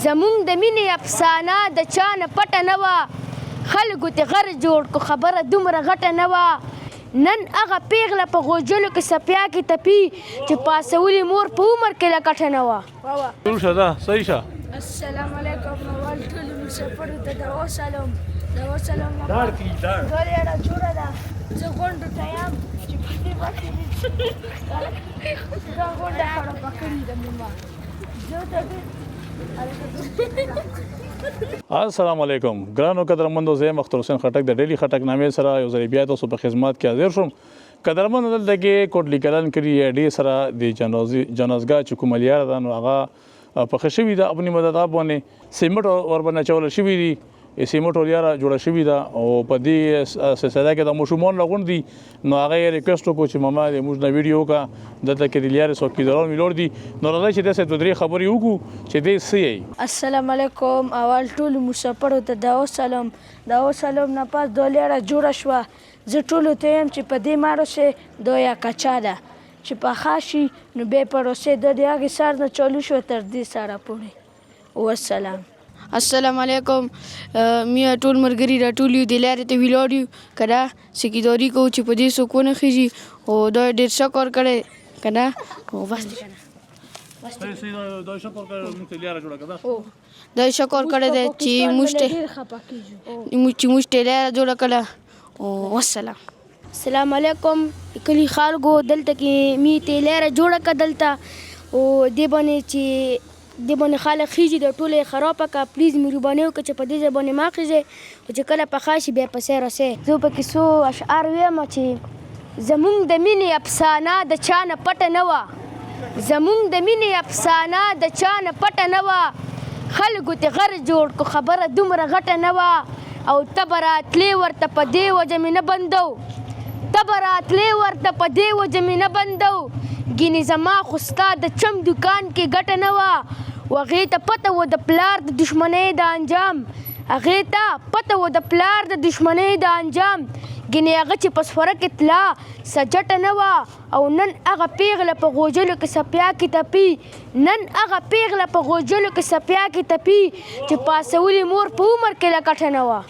زمونږ د مینې افسانه د چا نه پټه نه وه خلکو ترې غر جوړ کړو خبره دومره غټه نه وه نن هغه پیغله په غوجلو کې سپیا کې تپي چې پاسولې مور په عمر کې له کټه نه وه ټول شه ده صحیح شه السلام علیکم اول ټولو مسافرو ته د وسلام ګورې اړه جوړه ده زه غونډو ته یم چې په دې باندې دا غونډه خړوبه کړې ده مما زه ته السلام علیکم ګرانو قدرمندو زه مختار حسین خټک د ډیلی خټک نامې سره یو ځل بیا تاسو په خدمت کې حاضر شوم قدرمن دلته کې کوټلی کلن کړي ډی سره د جنازګاه چې کوملیار ده نو هغه په خشوي ده خپل مدد باندې سیمټ ور باندې چول شوی دي سیمټ ولیاره جوړه شوې ده او په دې سلسله کې د مشومان لغون دي نو هغه ریکوست وکړو چې ماما د موږ نه ویډیو کا دلته کې د لیاره څوکیداران ملور دي نو راځي چې داسې دوه درې خبرې وکړو چې دې څه یې السلام علیکم اول ټول مسافرو ته د وسلام نه پاس د لیاره جوړه شوه زه ټولو ته یم چې په دې ماړو سه دویا کچا ده چې په خاشي نو به پروسه د دې هغه سر نه چالو شو تر دې سره پورې والسلام السلام علیکم میا ټول مرګري راټول یو د لارې ته ویلوړیو کړه سکیدوري کو چې په دې سکون خيږي او دا ډېر شکر کړي کړه او بس دا شکر کړه موږ لیاره جوړه کړه دا شکر کړه چې موږ لیاره جوړه کړه او والسلام السلام علیکم کلی خلکو دلته کې می ته لیاره جوړه کړه دلته او دې باندې چې د باندې خلک خيږي د ټوله خرابه کا پلیز مهرباني وکړه چې په دې باندې ما خيږي او چې کله په خاشي به پسې راسه زه په کې سو اشعار وایم چې زمونږ د مینې افسانه د چا نه پټه نه وه زمونږ د مینې افسانه د چا نه پټه نه وه خلکو ترې غر جوړ کړو خبره دومره غټه نه وه او ته به راتلې ورته په دې وجه مې نه بندو ګینې زما خو ستا د چم دکان کې ګټه نه وه و هغې ته پته و د پلار د دشمنۍ د انجام ګینې هغه چې په سفره کې تلا سجټه نه وه او نن هغه پیغله په غوجلو کې سپیا کې تپي چې پاسولې مور په عمر کې له کټه نه وه